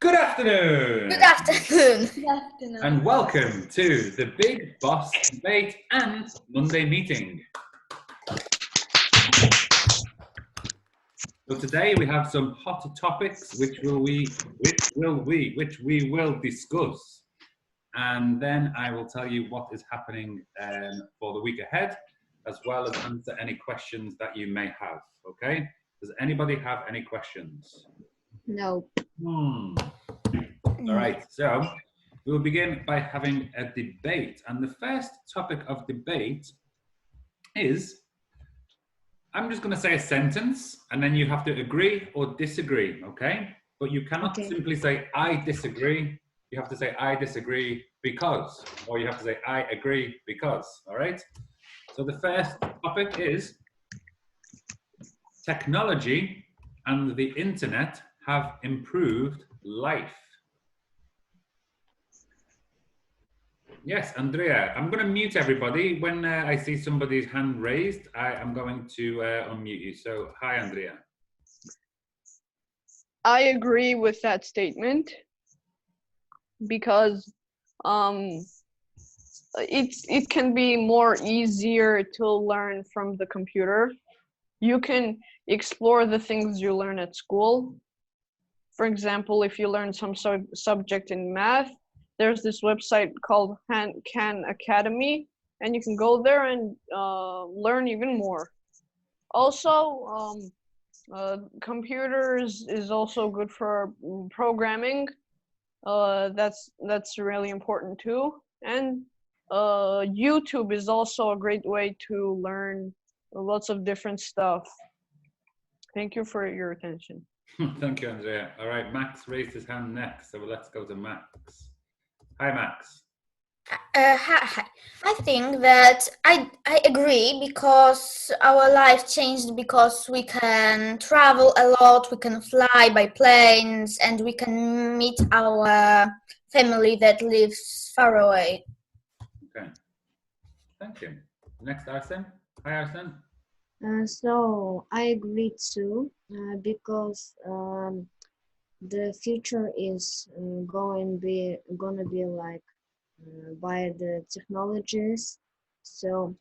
Good afternoon, Good afternoon. Good afternoon. and welcome to the Big Boss Debate and Monday meeting. So today we have some hot topics which we will discuss, and then I will tell you what is happening for the week ahead, as well as answer any questions that you may have. Okay? Does anybody have any questions? No. All right, so we will begin by having a debate. And the first topic of debate is, I'm just going to say a sentence and then you have to agree or disagree, okay? But you cannot simply say, I disagree. You have to say, I disagree because, or you have to say, I agree because, all right? So the first topic is, technology and the internet have improved life. Yes, Andrea, I'm going to mute everybody. When I see somebody's hand raised, I am going to unmute you. So, hi, Andrea. I agree with that statement because it can be more easier to learn from the computer. You can explore the things you learn at school. For example, if you learn some subject in math, there's this website called Khan Academy, and you can go there and learn even more. Also, computers is also good for programming. That's really important too. And YouTube is also a great way to learn lots of different stuff. Thank you for your attention. Thank you, Andrea. All right, Max raised his hand next, so let's go to Max. Hi, Max. Hi. I think that I agree because our life changed because we can travel a lot, we can fly by planes, and we can meet our family that lives far away. Okay. Thank you. Next, Arsene. Hi, Arsene. So I agree too, because the future is gonna be like by the technologies. So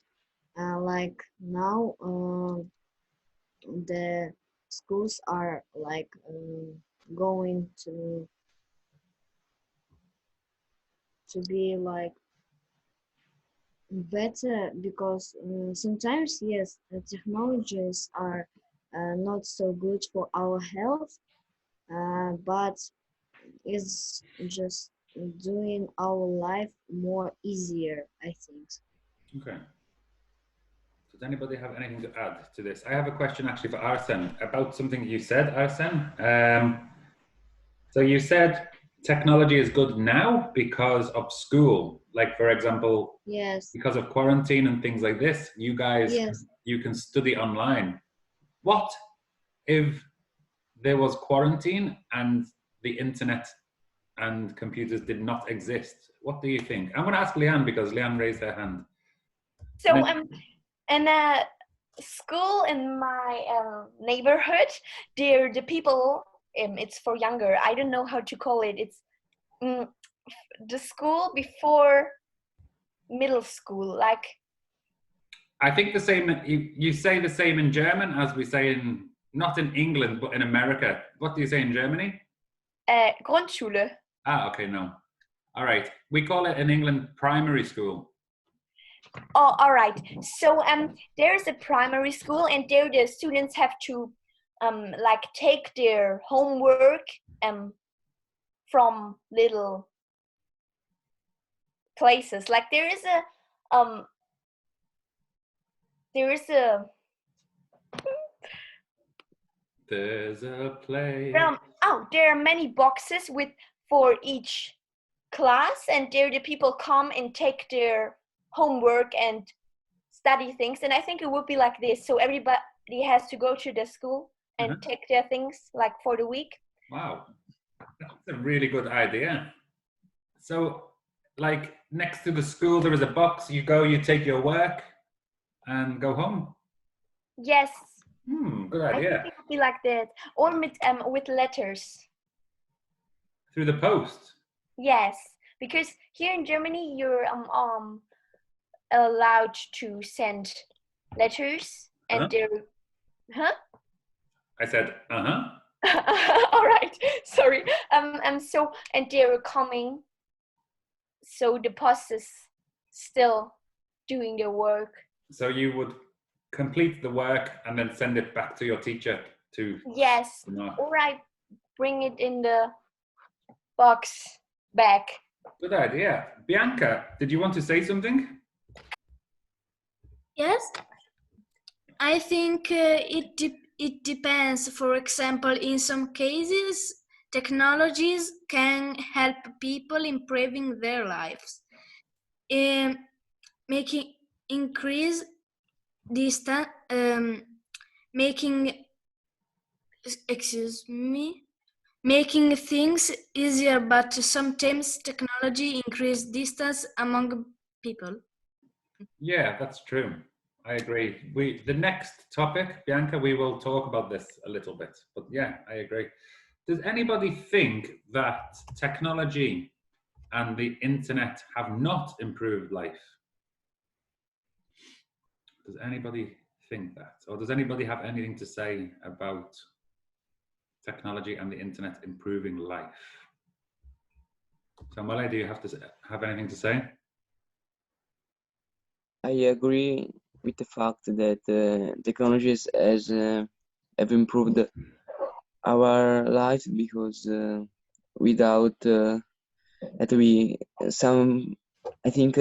like now the schools are like going to be like better because sometimes yes the technologies are not so good for our health, but it's just doing our life more easier, I think. Okay. Does anybody have anything to add to this? I have a question actually for Arsene about something you said, Arsene. So you said technology is good now because of school. Like, for example, Yes. because of quarantine and things like this, you guys, Yes. you can study online. What if there was quarantine and the internet and computers did not exist? What do you think? I'm going to ask Leanne because Leanne raised her hand. So in a school in my neighborhood, the people, it's for younger, I don't know how to call it, it's the school before middle school, like. I think the same, you say the same in German as we say in, not in England, but in America. What do you say in Germany? Grundschule. Ah, okay, no. All right. We call it in England primary school. Oh, all right. So there's a primary school, and there the students have to like take their homework from little places. Like there is a There's a place. There are many boxes for each class, and there the people come and take their homework and study things. And I think it would be like this. So everybody has to go to the school and take their things like for the week. Wow, that's a really good idea. So, like next to the school, there is a box. You go, you take your work, and go home. Yes. Good idea. I think it would be like that, or with letters. Through the post. Yes, because here in Germany, you're allowed to send letters, and Uh-huh. they're, huh? I said, uh-huh. All right, sorry. So and they're coming, so the post is still doing their work. So you would complete the work and then send it back to your teacher to Yes, mark. or I bring it in the box back. Good idea. Bianca, did you want to say something? Yes, I think it depends. For example, in some cases, technologies can help people improving their lives, making increase distance, making excuse me, making things easier. But sometimes technology increase distance among people. Yeah, that's true. I agree. The next topic, Bianca, we will talk about this a little bit. But yeah, I agree. Does anybody think that technology and the internet have not improved life? Does anybody think that? Or does anybody have anything to say about technology and the internet improving life? Samuele, do you have anything to say? I agree with the fact that technologies have improved our lives because without that I think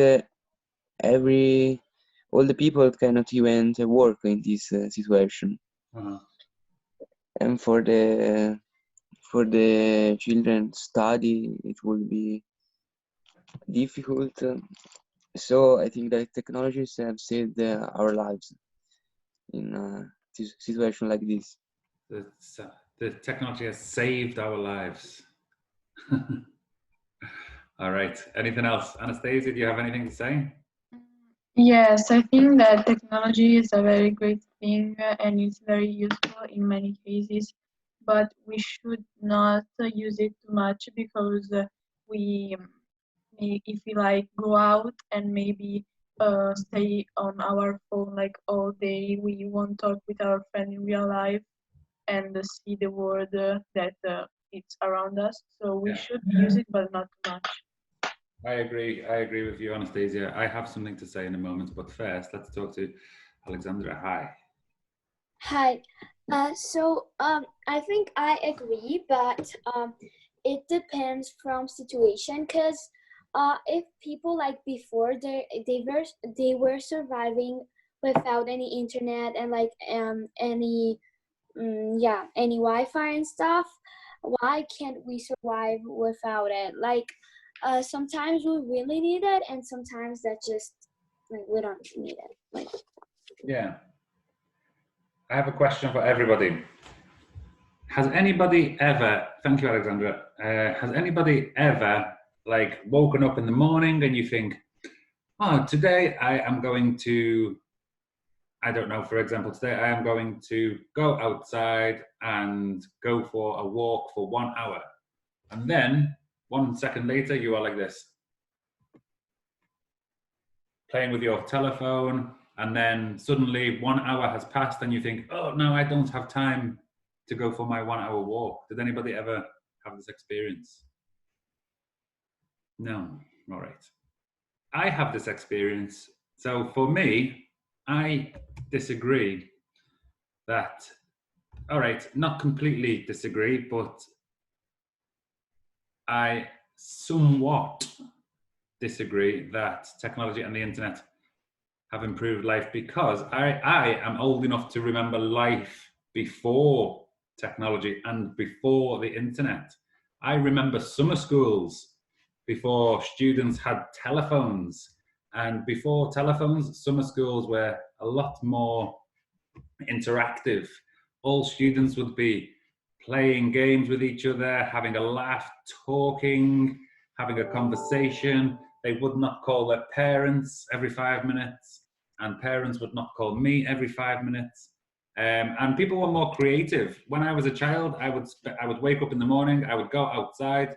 all the people cannot even work in this situation, and for the children study it will be difficult. So I think that technologies have saved our lives in a situation like this. The technology has saved our lives. All right. Anything else? Anastasia, do you have anything to say? Yes, I think that technology is a very great thing and it's very useful in many cases, but we should not use it too much because if we like go out and maybe stay on our phone like all day, we won't talk with our friend in real life and see the world that it's around us. So we should use it, but not too much. I agree with you, Anastasia. I have something to say in a moment, but first, let's talk to Alexandra. Hi. Hi. I think I agree, but it depends from situation. Cause if people like before they were surviving without any internet and like any any Wi-Fi and stuff, why can't we survive without it? Like sometimes we really need it, and sometimes that just like we don't need it. Like Yeah. I have a question for everybody. Has anybody ever, thank you, Alexandra, has anybody ever like woken up in the morning and you think, oh, today I am going to, I don't know, for example, today I am going to go outside and go for a walk for 1 hour. And then 1 second later, you are like this, playing with your telephone. And then suddenly 1 hour has passed and you think, oh, no, I don't have time to go for my 1 hour walk. Did anybody ever have this experience? No. All right. I have this experience. So for me, I disagree that, all right, not completely disagree, but I somewhat disagree that technology and the internet have improved life, because I am old enough to remember life before technology and before the internet. I remember summer schools before students had telephones, and before telephones, summer schools were a lot more interactive. All students would be playing games with each other, having a laugh, talking, having a conversation. They would not call their parents every 5 minutes, and parents would not call me every 5 minutes. And people were more creative. When I was a child, I would wake up in the morning, I would go outside,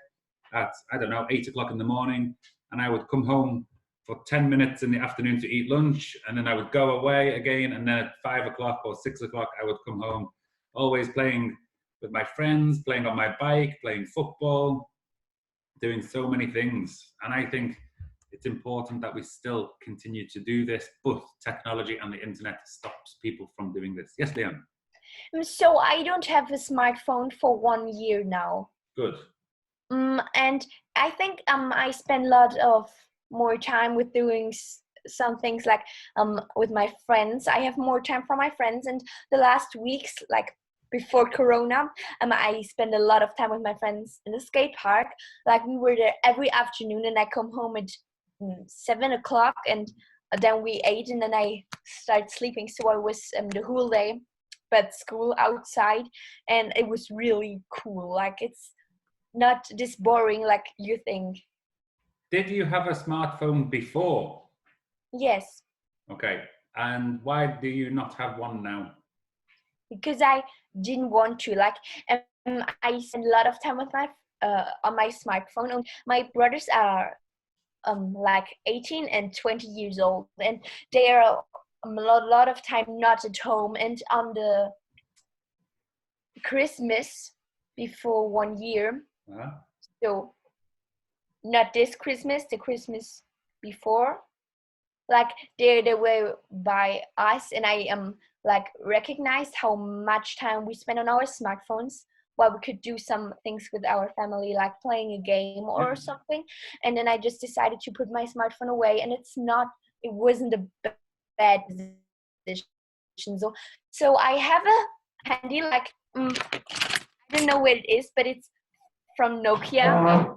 at, I don't know, 8 o'clock in the morning, and I would come home for 10 minutes in the afternoon to eat lunch, and then I would go away again, and then at 5 o'clock or 6 o'clock, I would come home, always playing with my friends, playing on my bike, playing football, doing so many things. And I think it's important that we still continue to do this, but technology and the internet stops people from doing this. Yes, Leon? So I don't have a smartphone for 1 year now. Good. And I think I spend a lot of more time with doing some things like with my friends. I have more time for my friends, and the last weeks, like before Corona, I spend a lot of time with my friends in the skate park. Like we were there every afternoon, and I come home at 7 o'clock, and then we ate, and then I started sleeping. So I was the whole day at school outside, and it was really cool. Like it's not this boring like you think. Did you have a smartphone before? Yes, Okay. And why do you not have one now? because I didn't want to. Like I spend a lot of time with my on my smartphone. And my brothers are like 18 and 20 years old, and they are a lot of time not at home. And on the Christmas before 1 year, Uh-huh. so not this Christmas, the Christmas before, like they were by us, and I like recognized how much time we spend on our smartphones while we could do some things with our family, like playing a game or something. And then I just decided to put my smartphone away, and it wasn't a bad decision. So I have a handy, like I don't know what it is, but it's from Nokia.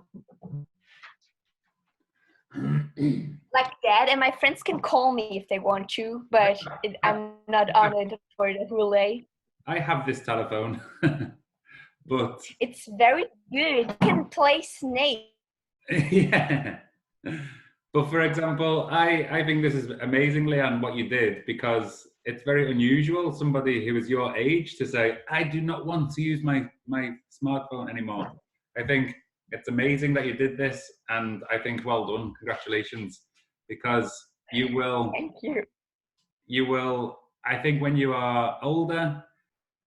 Like that, and my friends can call me if they want to, but I'm not on it for the whole day. I have this telephone, but It's very good. You can play Snake. yeah. But for example, I think this is amazing, Leon, what you did, because it's very unusual, somebody who is your age to say, I do not want to use my smartphone anymore. I think it's amazing that you did this, and I think well done, congratulations, because you will, Thank you. you will, I think when you are older,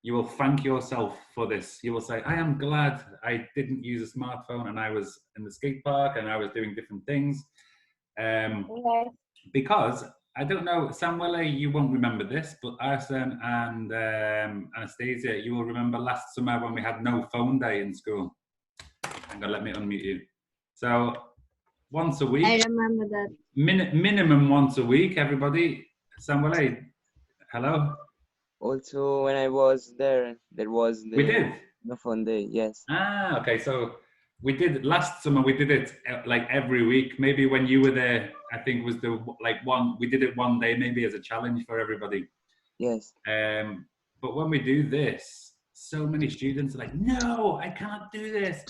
you will thank yourself for this. You will say, I am glad I didn't use a smartphone and I was in the skate park and I was doing different things. Yes. Because I don't know, Samuele, you won't remember this, but Arsene and Anastasia, you will remember last summer when we had no phone day in school. Hang on, let me unmute you. So once a week. I remember that. Minimum once a week, everybody. Samuele, hello? Also, when I was there was We did. no phone day. Yes. Ah, okay. So we did last summer. We did it like every week. Maybe when you were there, I think was the we did it one day, maybe as a challenge for everybody. Yes. But when we do this, so many students are like, "No, I can't do this."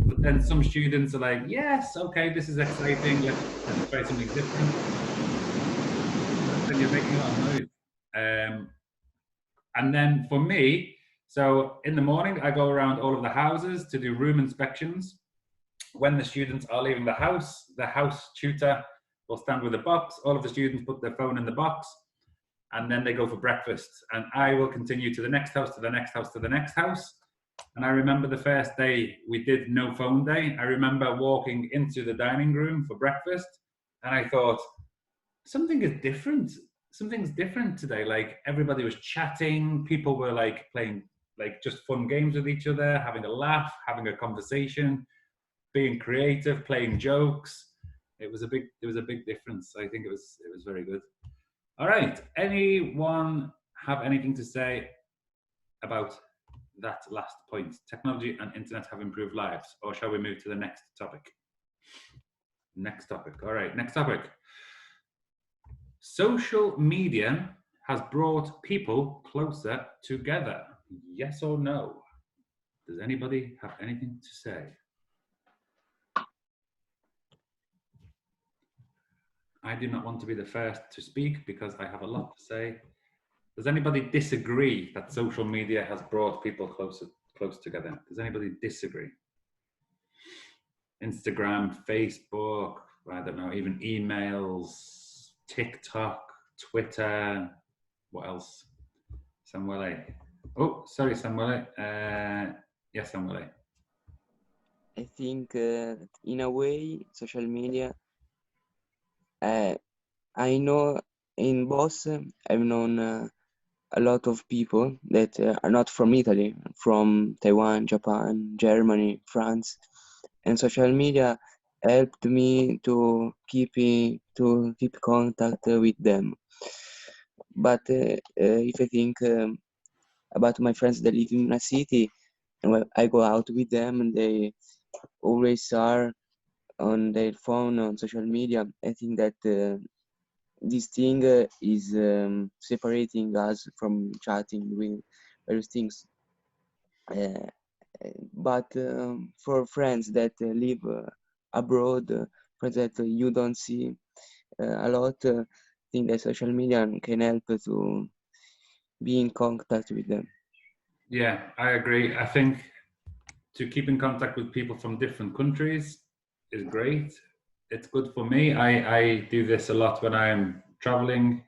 But then some students are like, "Yes, okay, this is exciting. Let's try something different." Then you're making a lot of noise. And then for me, so in the morning, I go around all of the houses to do room inspections. When the students are leaving the house tutor will stand with a box. All of the students put their phone in the box, and then they go for breakfast. And I will continue to the next house, to the next house, to the next house. And I remember the first day we did no phone day. I remember walking into the dining room for breakfast, and I thought, something is different. Something's different today. Like everybody was chatting, people were like playing like just fun games with each other, having a laugh, having a conversation, being creative, playing jokes. It was a big difference. I think it was very good. All right. Anyone have anything to say about that last point? Technology and internet have improved lives, or shall we move to the next topic? Next topic. All right. Next topic. Social media has brought people closer together. Yes or no? Does anybody have anything to say? I do not want to be the first to speak because I have a lot to say. Does anybody disagree that social media has brought people close together? Does anybody disagree? Instagram, Facebook, I don't know, even emails, TikTok, Twitter. What else? Samuele. Oh, sorry, Samuele. Yes, Samuele. I think in a way, social media, I know in both, I've known a lot of people that are not from Italy, from Taiwan, Japan, Germany, France, and social media helped me to keep contact with them. But if I think about my friends that live in a city, and when I go out with them, and they always are on their phone on social media, I think that this thing is separating us from chatting with various things. Uh, but for friends that live abroad, friends that you don't see a lot, I think that social media can help to be in contact with them. Yeah, I agree. I think to keep in contact with people from different countries is great. It's good for me. I do this a lot when I'm traveling.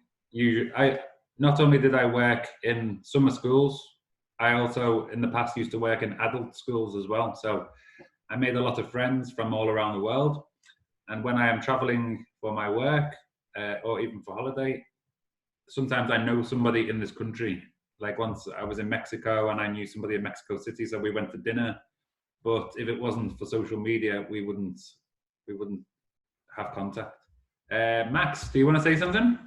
Not only did I work in summer schools, I also in the past used to work in adult schools as well. So I made a lot of friends from all around the world. And when I am traveling for my work or even for holiday, sometimes I know somebody in this country. Like once I was in Mexico and I knew somebody in Mexico City, so we went to dinner. But if it wasn't for social media, we wouldn't have contact. Max, do you want to say something?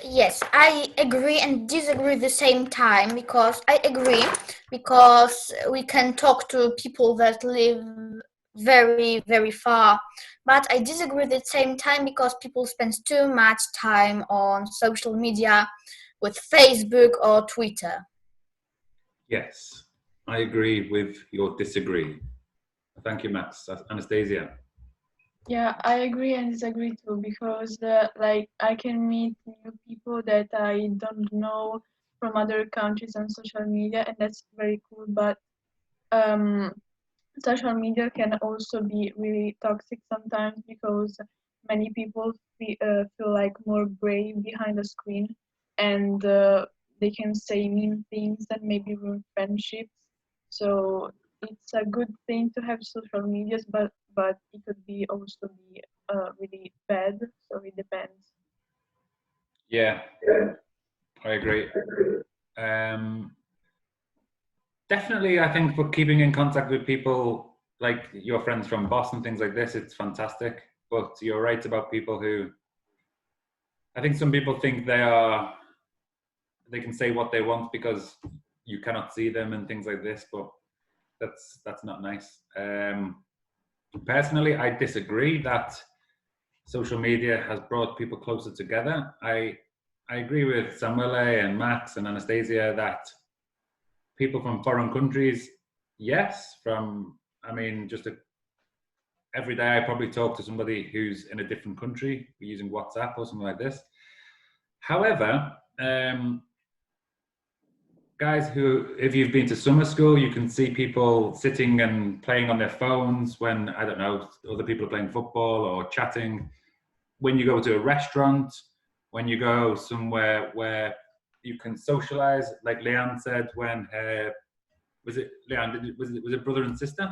Yes, I agree and disagree at the same time, because I agree because we can talk to people that live very, very far. But I disagree at the same time because people spend too much time on social media with Facebook or Twitter. Yes, I agree with your disagree. Thank you, Max. Anastasia. Yeah, I agree and disagree too, because like I can meet new people that I don't know from other countries on social media, and that's very cool. But um, social media can also be really toxic sometimes, because many people feel like more brave behind the screen, and they can say mean things and maybe ruin friendships. So it's a good thing to have social medias, but it could be also be really bad. So it depends. Yeah, I agree. Definitely, I think for keeping in contact with people like your friends from Boston, things like this, it's fantastic. But you're right about people who, I think some people think they can say what they want because you cannot see them and things like this, but that's not nice. Personally, I disagree that social media has brought people closer together. I agree with Samuele and Max and Anastasia that people from foreign countries, yes, every day I probably talk to somebody who's in a different country using WhatsApp or something like this. However, guys if you've been to summer school, you can see people sitting and playing on their phones when, I don't know, other people are playing football or chatting. When you go to a restaurant, when you go somewhere where you can socialize, like Leanne said, when was it Leanne? Was it brother and sister?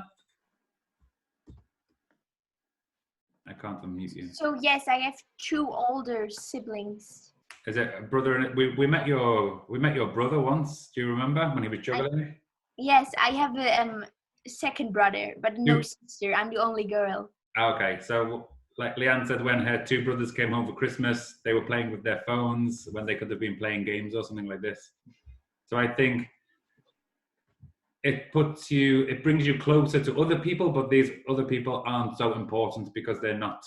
I can't unmute you. So yes, I have two older siblings. Is it a brother? We met your brother once. Do you remember when he was juggling? Yes, I have a second brother, but no sister. I'm the only girl. Okay, so like Leanne said, when her two brothers came home for Christmas, they were playing with their phones when they could have been playing games or something like this. So I think it brings you closer to other people, but these other people aren't so important because they're not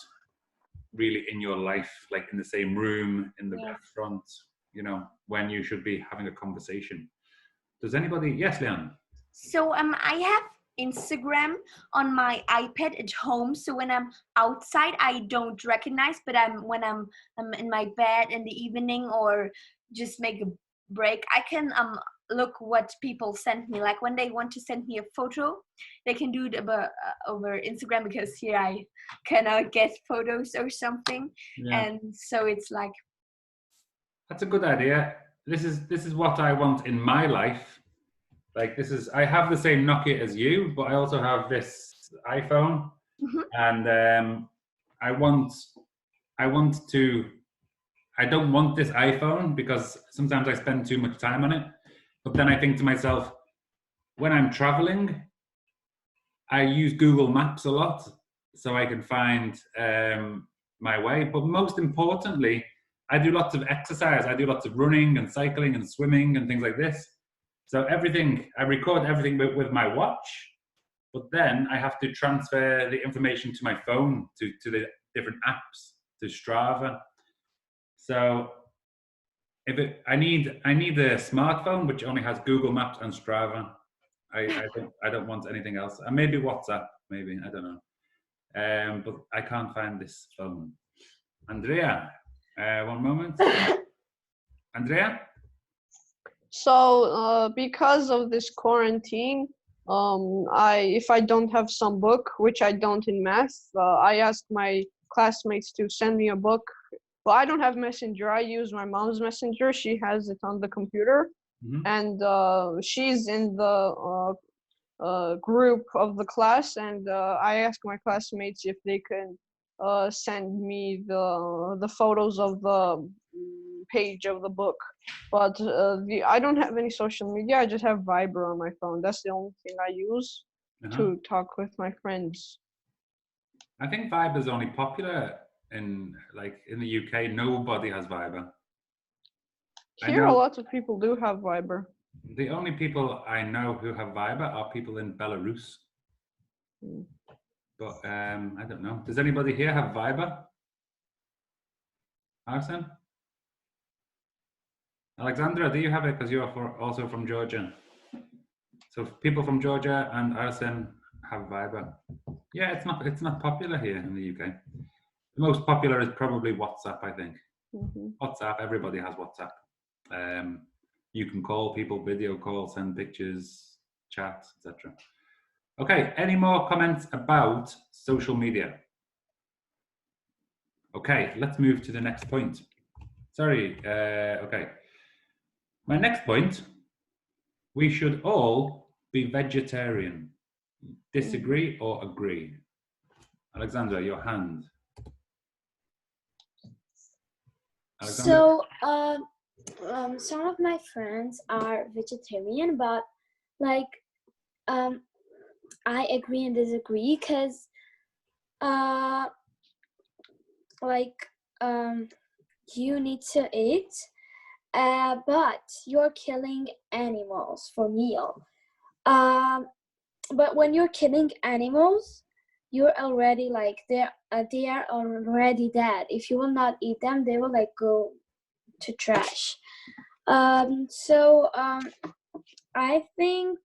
really in your life, like in the same room, in the restaurant, when you should be having a conversation. Does anybody? Yes, Leanne. So I have Instagram on my iPad at home. So when I'm outside, I don't recognize, but when I'm in my bed in the evening or just make a break, I can look what people send me. Like when they want to send me a photo, they can do it over Instagram, because here I cannot get photos or something. Yeah. And so it's like, That's a good idea. This is what I want in my life. Like I have the same Nokia as you, but I also have this iPhone, and I don't want this iPhone because sometimes I spend too much time on it. But then I think to myself, when I'm traveling, I use Google Maps a lot so I can find my way. But most importantly, I do lots of exercise. I do lots of running and cycling and swimming and things like this. So I record everything with my watch, but then I have to transfer the information to my phone, to the different apps, to Strava. So I need a smartphone which only has Google Maps and Strava. I don't want anything else. And maybe WhatsApp, maybe, I don't know. But I can't find this phone. Andrea, one moment. Andrea? So because of this quarantine, if I don't have some book, which I don't in math, I ask my classmates to send me a book. Well, I don't have Messenger. I use my mom's Messenger. She has it on the computer, and she's in the group of the class. And I ask my classmates if they can send me the photos of the page of the book. But I don't have any social media. I just have Viber on my phone. That's the only thing I use to talk with my friends. I think Viber is only popular in the UK. Nobody has Viber. Here, a lot of people do have Viber. The only people I know who have Viber are people in Belarus. But I don't know. Does anybody here have Viber? Arsen? Alexandra, do you have it? Because you're also from Georgia. So people from Georgia and Arsen have Viber. Yeah, it's not popular here in the UK. The most popular is probably WhatsApp, I think. WhatsApp, everybody has WhatsApp. You can call people, video call, send pictures, chat, etc. Okay, any more comments about social media? Okay, let's move to the next point. Sorry, okay. My next point, we should all be vegetarian. Disagree or agree? Alexandra, your hand. Alexandra? So, some of my friends are vegetarian, but I agree and disagree because, you need to eat, but you're killing animals for meal. But when you're killing animals, you're already they are already dead. If you will not eat them, they will go to trash. So I think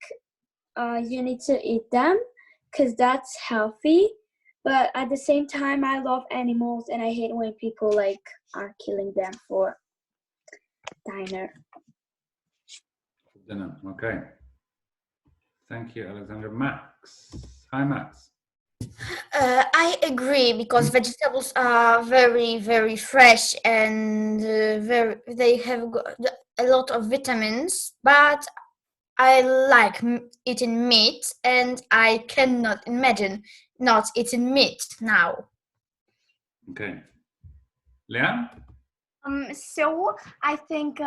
you need to eat them because that's healthy. But at the same time, I love animals and I hate when people are killing them for dinner. Dinner. Okay. Thank you, Alexandra. Max. Hi, Max. I agree because vegetables are very, very fresh and they have a lot of vitamins. But I like eating meat, and I cannot imagine not eating meat now. Okay. Leanne? So I think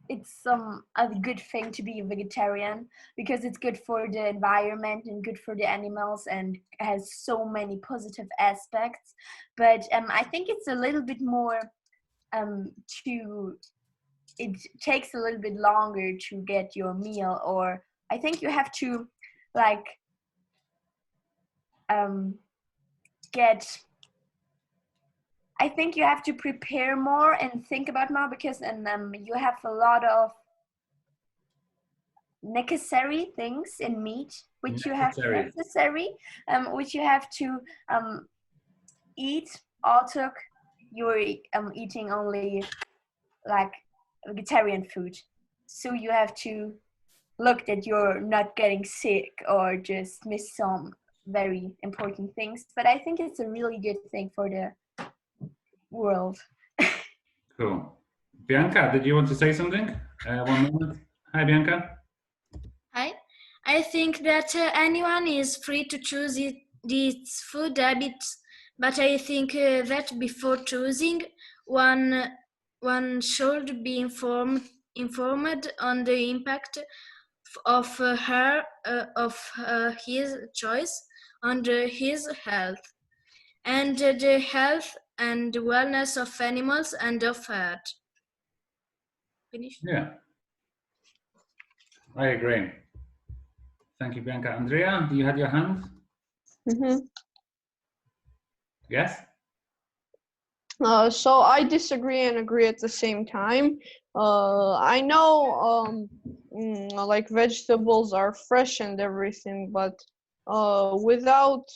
it's a good thing to be a vegetarian because it's good for the environment and good for the animals and has so many positive aspects. But I think it's a little bit more it takes a little bit longer to get your meal, or I think you have to I think you have to prepare more and think about more because you have a lot of necessary things in meat which you have which you have to eat. Also, you're eating only vegetarian food, so you have to look that you're not getting sick or just miss some very important things. But I think it's a really good thing for the world. Cool. Bianca, did you want to say something? One moment. Hi, Bianca. Hi. I think that anyone is free to choose its food habits, but I think that before choosing, one should be informed on the impact of his choice on his health and the health and wellness of animals and of Earth. Finish? Yeah, I agree. Thank you, Bianca. Andrea, you had your hand? Yes? So I disagree and agree at the same time. I know like vegetables are fresh and everything, but without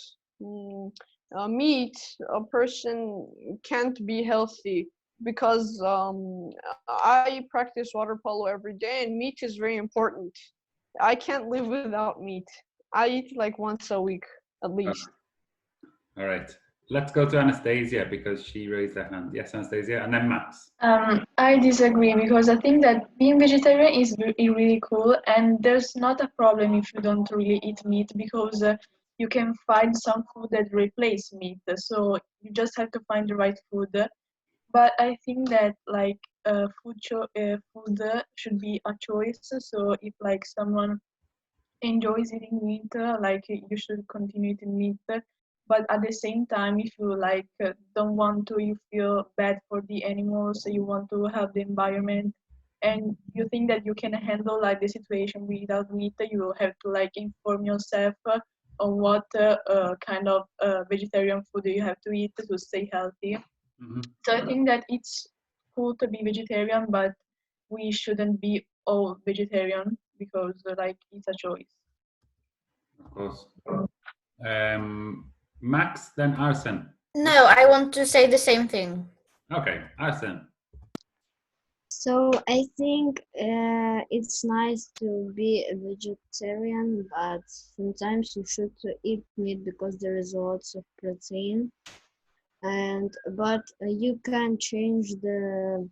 meat, a person can't be healthy because I practice water polo every day and meat is very important. I can't live without meat. I eat like once a week at least. All right. Let's go to Anastasia because she raised her hand. Yes, Anastasia, and then Max. I disagree because I think that being vegetarian is really cool, and there's not a problem if you don't really eat meat because you can find some food that replace meat. So you just have to find the right food. But I think that like food should be a choice. So if like someone enjoys eating meat, like you should continue eating meat. But at the same time, if you like don't want to, you feel bad for the animals, so you want to help the environment, and you think that you can handle like the situation without meat, you will have to like inform yourself on what kind of vegetarian food you have to eat to stay healthy. Mm-hmm. So I think that it's cool to be vegetarian, but we shouldn't be all vegetarian because like it's a choice. Of course. Max, then Arsene. No, I want to say the same thing. Okay, Arsene. So I think it's nice to be a vegetarian, but sometimes you should eat meat because there is lots of protein. But you can change the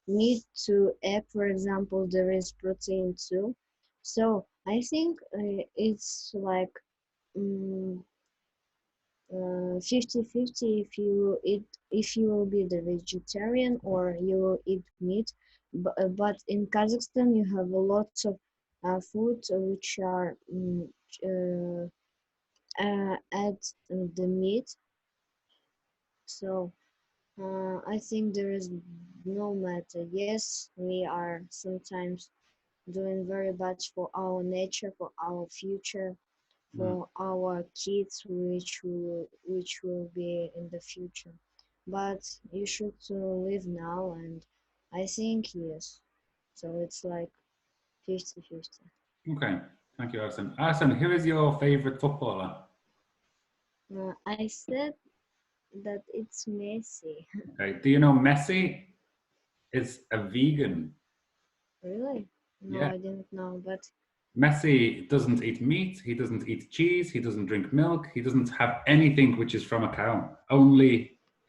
meat to egg, for example. There is protein too. So I think it's like 50-50 if you will be the vegetarian or you will eat meat. But in Kazakhstan you have a lot of food which are add the meat. So I think there is no matter. Yes, we are sometimes doing very bad for our nature, for our future, for our kids, which will be in the future. But you should live now, and I think yes. So it's like 50-50. Okay, thank you, Arsene. Arsene, who is your favorite footballer? I said that it's Messi. Okay, do you know Messi is a vegan? Really? No, Yeah. I didn't know, but Messi doesn't eat meat, he doesn't eat cheese, he doesn't drink milk, he doesn't have anything which is from a cow.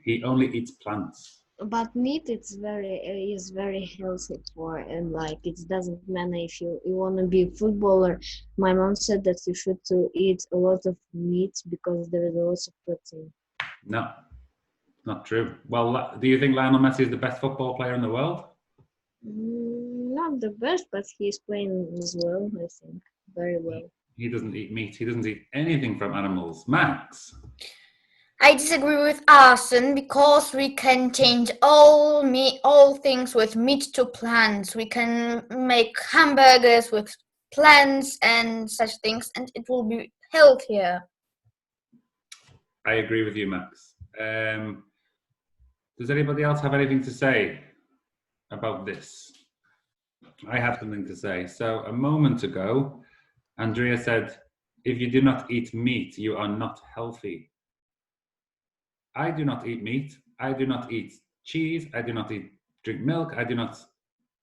He only eats plants. But meat is very healthy for, and like it doesn't matter if you want to be a footballer. My mom said that you should to eat a lot of meat because there is a lot of protein. No, not true. Well, do you think Lionel Messi is the best football player in the world? Not the best, but he's playing as well, I think, very well. He doesn't eat meat. He doesn't eat anything from animals. Max? I disagree with Arsene because we can change all things with meat to plants. We can make hamburgers with plants and such things, and it will be healthier. I agree with you, Max. Does anybody else have anything to say about this? I have something to say. So a moment ago, Andrea said, if you do not eat meat, you are not healthy. I do not eat meat. I do not eat cheese. I do not drink milk. I do not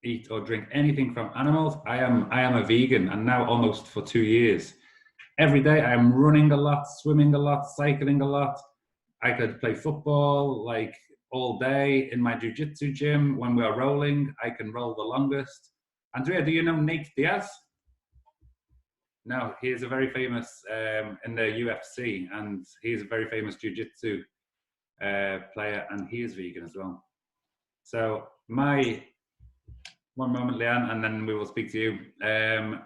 eat or drink anything from animals. I am a vegan, and now almost for 2 years. Every day I am running a lot, swimming a lot, cycling a lot. I could play football like all day in my jiu-jitsu gym. When we are rolling, I can roll the longest. Andrea, do you know Nate Diaz? No, he is a very famous in the UFC, and he's a very famous jiu-jitsu player, and he is vegan as well. So one moment, Leanne, and then we will speak to you.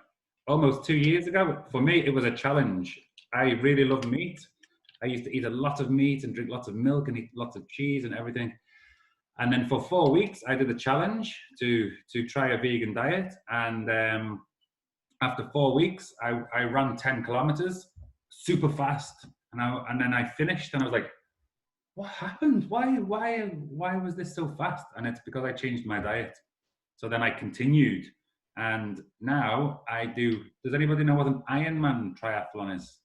Almost 2 years ago, for me, it was a challenge. I really love meat. I used to eat a lot of meat and drink lots of milk and eat lots of cheese and everything. And then for 4 weeks, I did a challenge to try a vegan diet. And after 4 weeks, I ran 10 kilometers super fast. And then I finished and I was like, what happened? Why was this so fast? And it's because I changed my diet. So then I continued. And now I do, does anybody know what an Ironman triathlon is?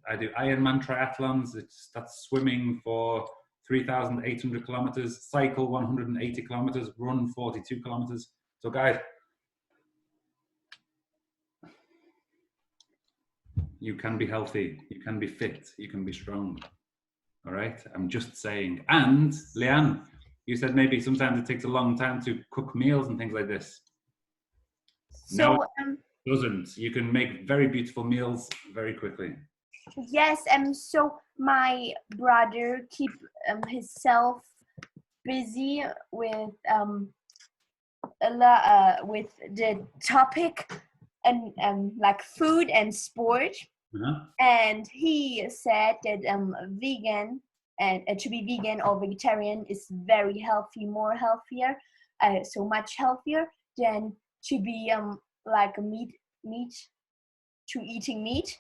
I do Ironman triathlons. That's swimming for 3,800 kilometers, cycle 180 kilometers, run 42 kilometers. So guys, you can be healthy, you can be fit, you can be strong. All right, I'm just saying. And Leanne, you said maybe sometimes it takes a long time to cook meals and things like this. So No, it doesn't. You can make very beautiful meals very quickly. yes, so my brother keep himself busy with with the topic and like food and sport. And he said that vegan and to be vegan or vegetarian is very healthy, more healthier, so much healthier than to be like eating meat,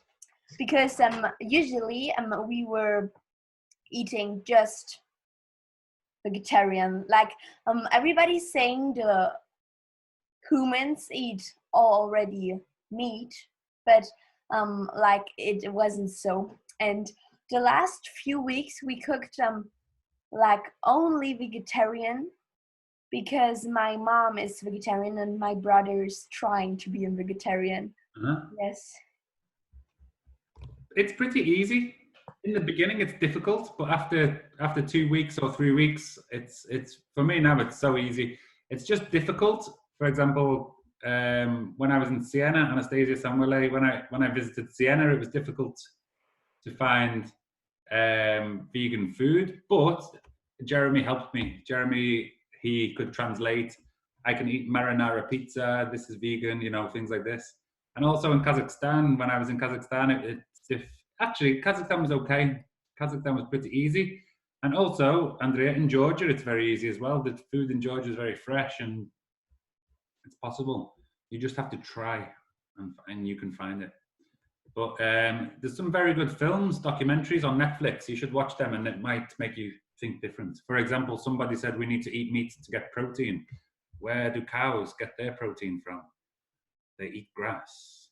because usually we were eating just vegetarian, like everybody's saying the humans eat already meat, but like it wasn't so. And the last few weeks we cooked like only vegetarian, because my mom is vegetarian and my brother is trying to be a vegetarian. Yes, it's pretty easy. In the beginning it's difficult, but after 2 weeks or 3 weeks, it's for me now it's so easy. It's just difficult. For example, when I was in Siena, Anastasia Samuele, when I visited Siena, it was difficult to find vegan food, but Jeremy helped me. Jeremy, he could translate. I can eat marinara pizza. This is vegan, you know, things like this. And also in Kazakhstan, when I was in Kazakhstan, actually Kazakhstan was okay. Kazakhstan was pretty easy. And also, Andrea, in Georgia, it's very easy as well. The food in Georgia is very fresh and it's possible. You just have to try and you can find it. But there's some very good films, documentaries on Netflix. You should watch them and it might make you think different. For example, somebody said we need to eat meat to get protein. Where do cows get their protein from? They eat grass.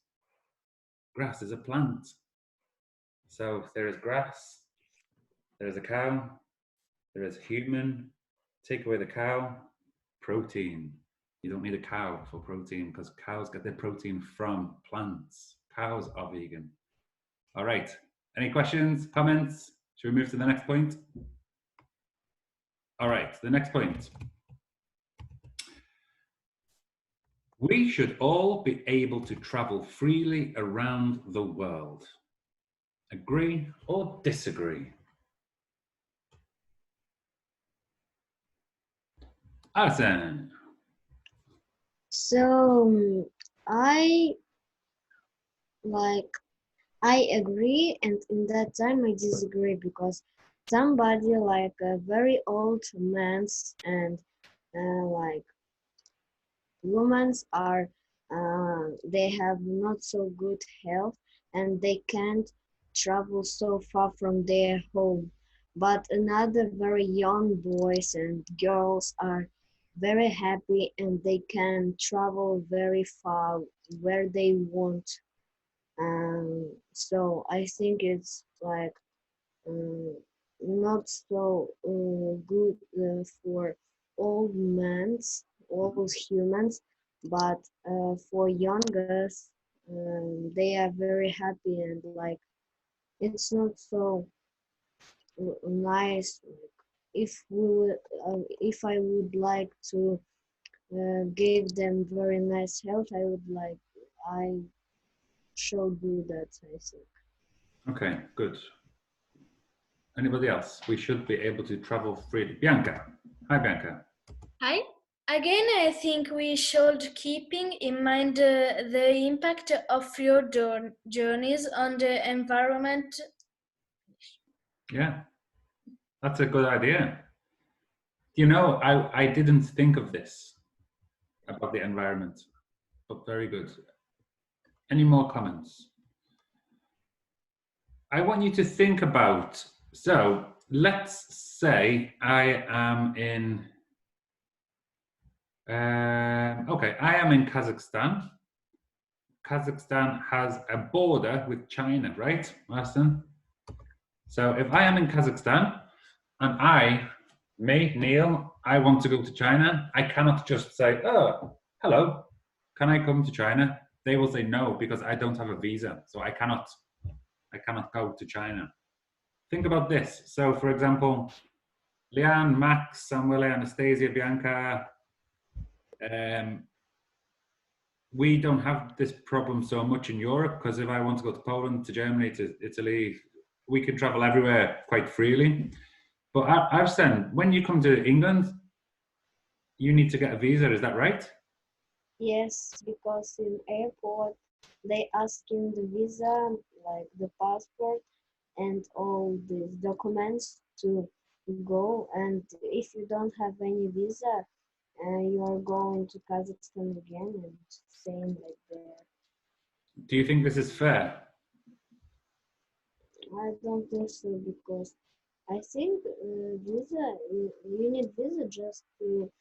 Grass is a plant. So there is grass, there is a cow, there is human. Take away the cow, protein. You don't need a cow for protein because cows get their protein from plants. Cows are vegan. All right. Any questions, comments? Should we move to the next point? All right, the next point. We should all be able to travel freely around the world. Agree or disagree? Alison. So I agree, and in that time I disagree, because somebody like a very old man's and like women are they have not so good health and they can't travel so far from their home. But another very young boys and girls are very happy and they can travel very far where they want. So I think it's like not so good for old men all humans, but for youngest, they are very happy and like it's not so nice. If I would like to give them very nice health, I should do that, I think. Okay, good. Anybody else? We should be able to travel freely. Bianca. Hi, Bianca. Hi. Again, I think we should keeping in mind the impact of your journeys on the environment. Yeah, that's a good idea. You know, I didn't think of this about the environment, but very good. Any more comments? I want you to think about, so let's say I am in, okay, I am in Kazakhstan. Kazakhstan has a border with China, right, Austin? So if I am in Kazakhstan and Neil, I want to go to China, I cannot just say, oh, hello, can I come to China? They will say no, because I don't have a visa, so I cannot go to China. Think about this. So for example, Leanne, Max, Samuel, Anastasia, Bianca, we don't have this problem so much in Europe, because if I want to go to Poland, to Germany, to Italy, we can travel everywhere quite freely. But Arsene, when you come to England, you need to get a visa, is that right? Yes, because in airport they ask in the visa, like the passport and all these documents to go. And if you don't have any visa, you are going to Kazakhstan again and same like there. Do you think this is fair? I don't think so because I think you need visa just to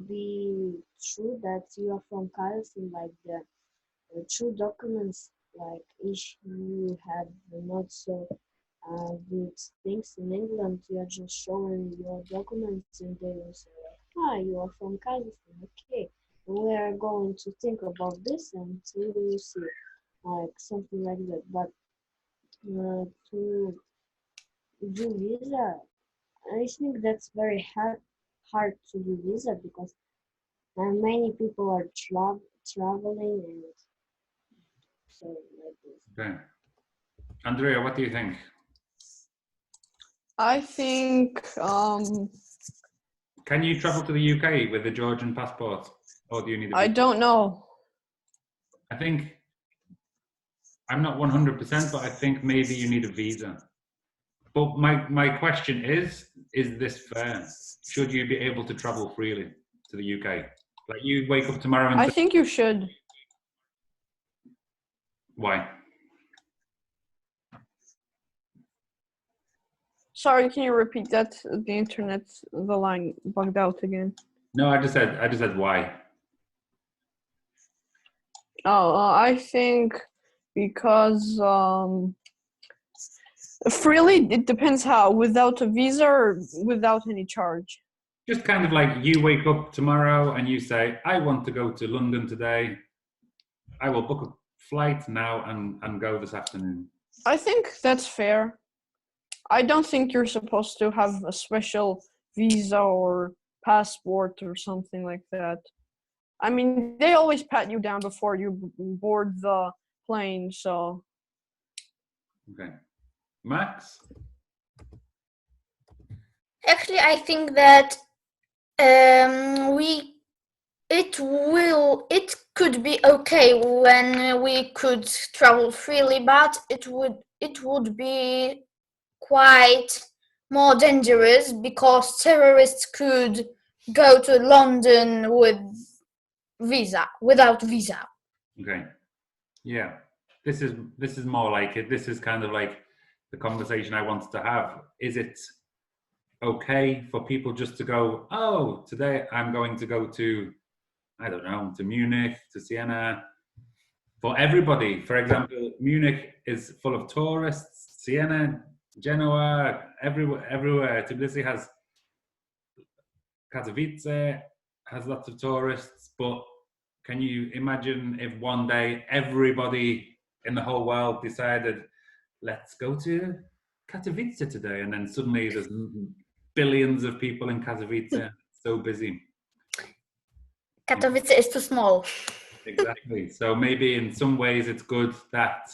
be true that you are from Kazakhstan, like the true documents. Like if you have not so good things in England, you are just showing your documents and they will say, ah, you are from Kazakhstan, okay. We are going to think about this and we will see, like something like that. But to do visa, I think that's very hard to do visa because many people are traveling and so like this. Okay. Andrea, what do you think? I think Can you travel to the UK with a Georgian passport, or do you need a I visa? don't know. I think, I'm not 100%, but I think maybe you need a visa. But my question is this fair? Should you be able to travel freely to the UK? Like you wake up tomorrow and I say, think you should. why? Sorry, can you repeat that? The internet, the line bugged out again. No, I just said why. Oh, I think because freely, it depends how, without a visa or without any charge. Just kind of like you wake up tomorrow and you say, I want to go to London today. I will book a flight now and go this afternoon. I think that's fair. I don't think you're supposed to have a special visa or passport or something like that. I mean, they always pat you down before you board the plane, so. Okay. Max? Actually, I think that it could be okay when we could travel freely, but it would be quite more dangerous because terrorists could go to London without visa. Okay. Yeah. This is more like it. This is kind of like the conversation I wanted to have. Is it okay for people just to go, oh, today I'm going to go to, I don't know, to Munich, to Siena? For everybody, for example, Munich is full of tourists, Siena, Genoa, everywhere. Tbilisi has Katowice, has lots of tourists, but can you imagine if one day everybody in the whole world decided, let's go to Katowice today, and then suddenly there's billions of people in Katowice, so busy. Katowice is too small. Exactly. So maybe in some ways it's good that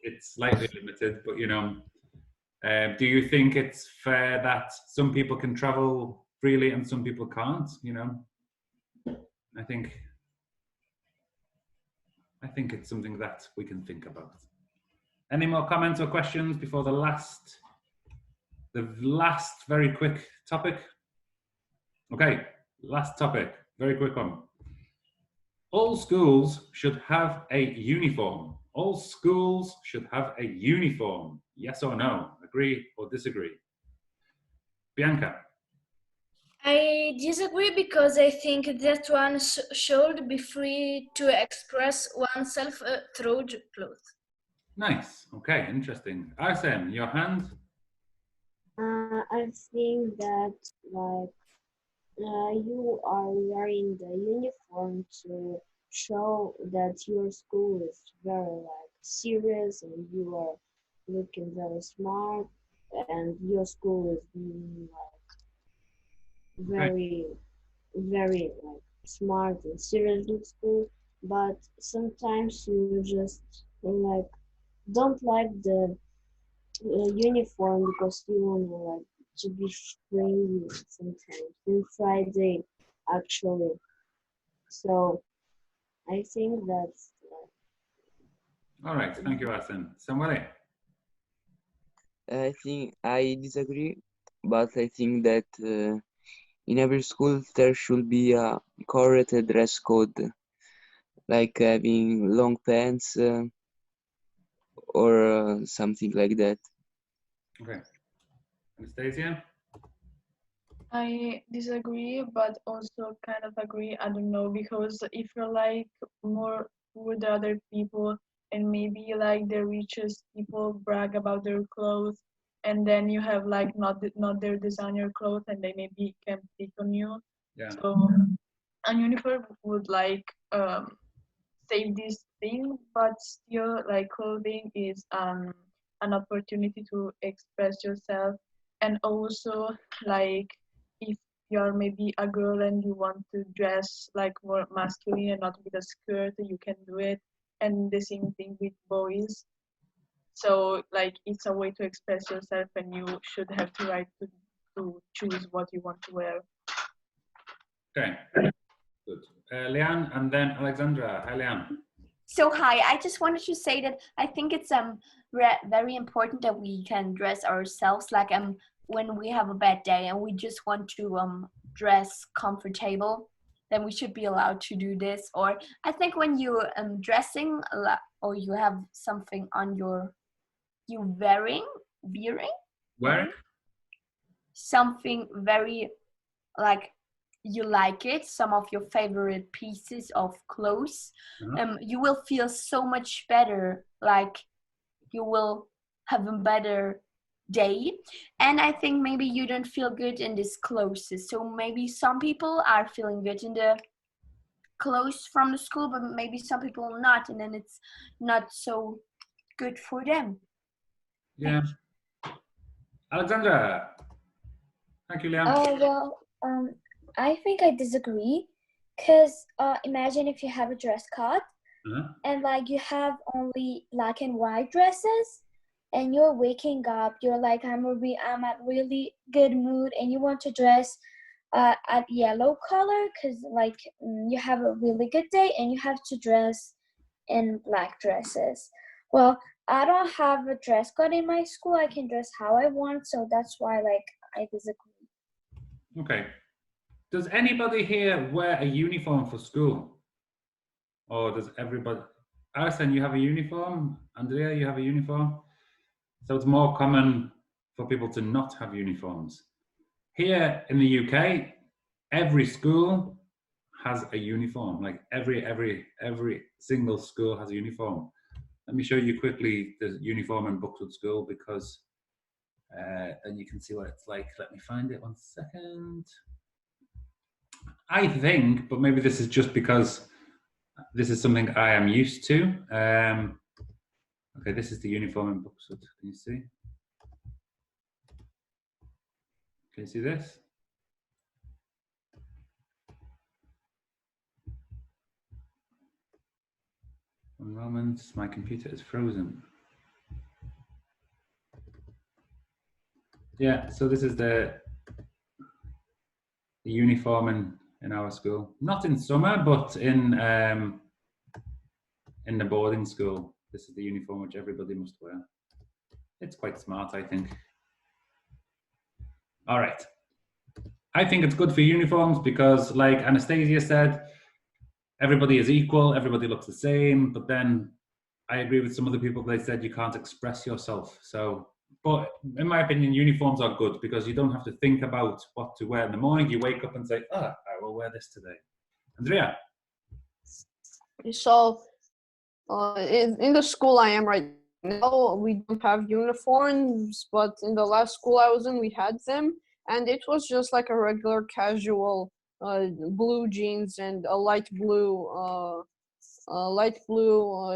it's slightly limited, but you know, do you think it's fair that some people can travel freely and some people can't? You know, I think it's something that we can think about. Any more comments or questions before the last very quick topic? Okay, last topic, very quick one. All schools should have a uniform. All schools should have a uniform. Yes or no? Agree or disagree? Bianca? I disagree because I think that one should be free to express oneself through clothes. Nice. Okay, interesting. Arsene, your hand? I think that like you are wearing the uniform to show that your school is very like serious and you are looking very smart and your school is like very very like smart and serious in school, but sometimes you just like don't like the uniform because you want like to be free sometimes in Friday actually. So I think that's All right, thank you, Arsene. Samuele? I think I disagree, but I think that in every school there should be a correct dress code, like having long pants or something like that. Okay. Anastasia? I disagree, but also kind of agree. I don't know, because if you're like more with other people and maybe like the richest people brag about their clothes, and then you have like not their designer clothes, and they maybe can pick on you. Yeah. So a uniform would like save this thing, but still like clothing is an opportunity to express yourself, and also like if you're maybe a girl and you want to dress like more masculine and not with a skirt, you can do it. And the same thing with boys. So like it's a way to express yourself, and you should have the right to choose what you want to wear. Okay, good. Leanne and then Alexandra. Hi, Leanne. So hi, I just wanted to say that I think it's very important that we can dress ourselves like when we have a bad day and we just want to dress comfortable, then we should be allowed to do this. Or I think when you dressing a lot, or you have something on you wearing something very like you like it, some of your favorite pieces of clothes, you will feel so much better, like you will have a better day. And I think maybe you don't feel good in these clothes, so maybe some people are feeling good in the clothes from the school, but maybe some people not, and then it's not so good for them. Yeah. Alexandra. Thank you, Leanne. Well, I think I disagree, because imagine if you have a dress code and like you have only black and white dresses, and you're waking up, you're like, I'm at really good mood, and you want to dress at yellow color because like you have a really good day, and you have to dress in black dresses. Well, I don't have a dress code in my school. I can dress how I want, so that's why like I disagree. Okay. Does anybody here wear a uniform for school? Or does everybody? Arsene, you have a uniform? Andrea, you have a uniform? So it's more common for people to not have uniforms. Here in the UK, every school has a uniform. Like every single school has a uniform. Let me show you quickly the uniform in Buxwood School, because then you can see what it's like. Let me find it 1 second. I think, but maybe this is just because this is something I am used to. Okay, this is the uniform in Buxted. Can you see? Can you see this? One moment, my computer is frozen. Yeah, so this is the uniform in our school. Not in summer, but in the boarding school. This is the uniform which everybody must wear. It's quite smart, I think. All right. I think it's good for uniforms because, like Anastasia said, everybody is equal, everybody looks the same, but then I agree with some of the people, they said you can't express yourself. So, but in my opinion, uniforms are good because you don't have to think about what to wear in the morning. You wake up and say, I will wear this today. Andrea? So, in the school I am right now, we don't have uniforms, but in the last school I was in, we had them, and it was just like a regular casual blue jeans and a light blue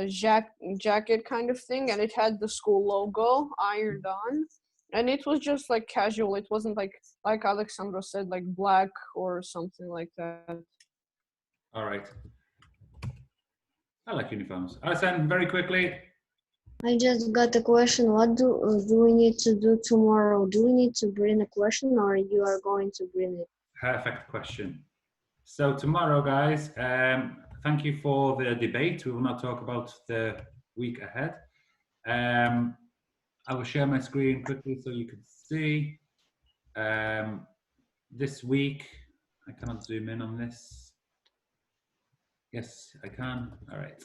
jacket kind of thing, and it had the school logo ironed on, and it was just like casual. It wasn't like Alexandra said, like black or something like that. All right. I like uniforms. Arsen, very quickly. I just got a question. What do we need to do tomorrow? Do we need to bring a question, or you are going to bring it? Perfect question. So tomorrow, guys, thank you for the debate. We will now talk about the week ahead. I will share my screen quickly so you can see. This week, I cannot zoom in on this. Yes, I can. All right.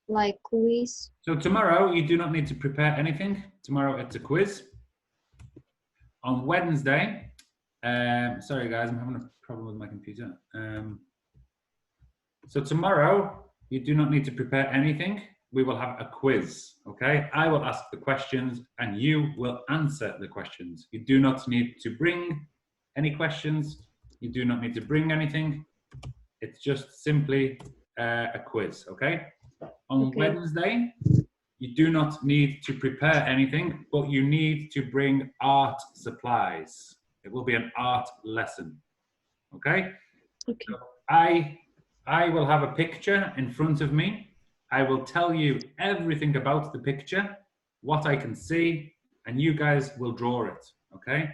Like quiz? So tomorrow, you do not need to prepare anything. Tomorrow, it's a quiz. On Wednesday, sorry guys, I'm having a problem with my computer. So tomorrow, you do not need to prepare anything. We will have a quiz, okay? I will ask the questions and you will answer the questions. You do not need to bring any questions. You do not need to bring anything. It's just simply a quiz, okay? On Wednesday, you do not need to prepare anything, but you need to bring art supplies. It will be an art lesson, okay? Okay. So I will have a picture in front of me. I will tell you everything about the picture, what I can see, and you guys will draw it, okay?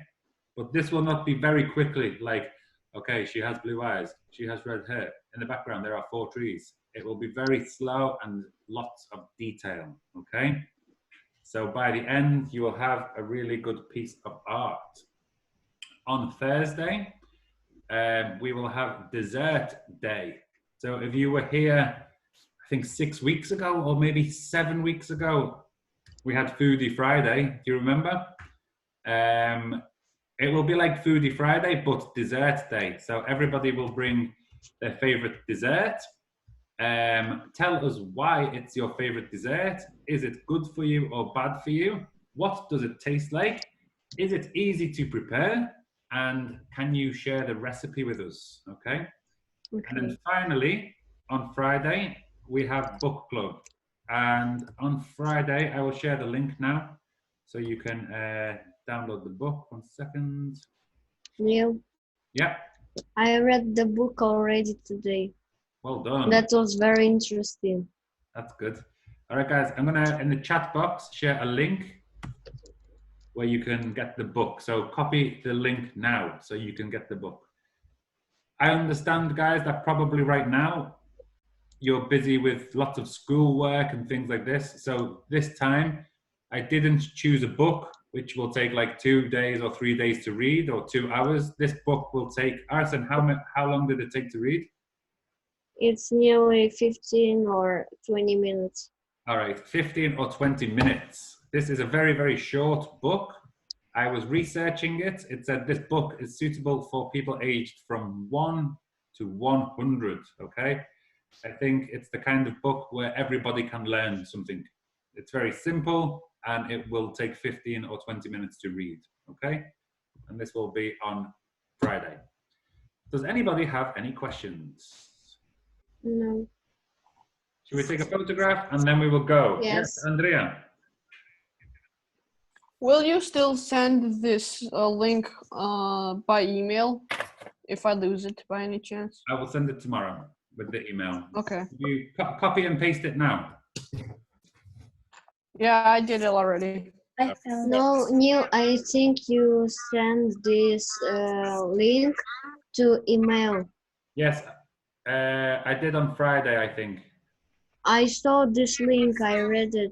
But this will not be very quickly, like, okay, she has blue eyes, she has red hair. In the background, there are 4 trees. It will be very slow and lots of detail, okay? So by the end, you will have a really good piece of art. On Thursday, we will have dessert day. So if you were here, I think 6 weeks ago, or maybe 7 weeks ago, we had Foodie Friday. Do you remember? It will be like Foodie Friday, but dessert day. So everybody will bring their favorite dessert. Tell us why it's your favorite dessert. Is it good for you or bad for you? What does it taste like? Is it easy to prepare? And can you share the recipe with us? Okay. And then finally, on Friday, we have book club. And on Friday, I will share the link now so you can download the book. 1 second. Neil? Yeah. I read the book already today. Well done. That was very interesting. That's good. All right, guys, I'm gonna, in the chat box, share a link where you can get the book. So copy the link now so you can get the book. I understand, guys, that probably right now you're busy with lots of schoolwork and things like this. So this time I didn't choose a book which will take like 2 days or 3 days to read, or 2 hours. This book will take, Arsen, how long did it take to read? It's nearly 15 or 20 minutes. All right, 15 or 20 minutes. This is a very, very short book. I was researching it. It said this book is suitable for people aged from 1 to 100, okay? I think it's the kind of book where everybody can learn something. It's very simple and it will take 15 or 20 minutes to read, okay? And this will be on Friday. Does anybody have any questions? No. Should we take a photograph and then we will go? Yes. Andrea. Will you still send this link by email if I lose it by any chance? I will send it tomorrow with the email. Okay. You copy and paste it now. Yeah, I did it already. I found No, Neil, I think you send this link to email. Yes, I did on Friday, I think. I saw this link, I read it.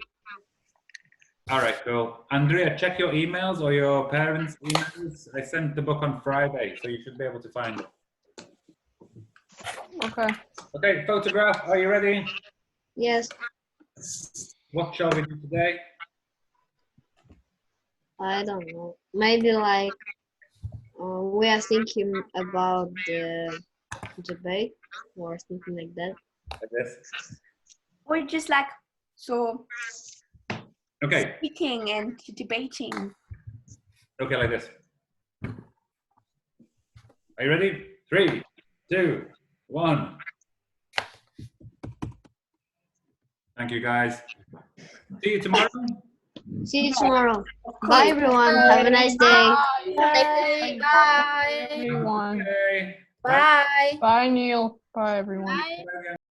All right, cool. Andrea, check your emails or your parents' emails. I sent the book on Friday, so you should be able to find it. Okay. Okay, photograph, are you ready? Yes, What shall we do today? I don't know. Maybe like we are thinking about the debate or something like that. Like this. Or just like so Okay, speaking and debating. okay, like this. Are you ready? 3, 2, 1. Thank you, guys. See you tomorrow. See you tomorrow. Bye everyone. Have a nice day. Bye. Bye. Everyone. Okay. Bye. Bye, Neil. Bye, everyone. Bye. Bye.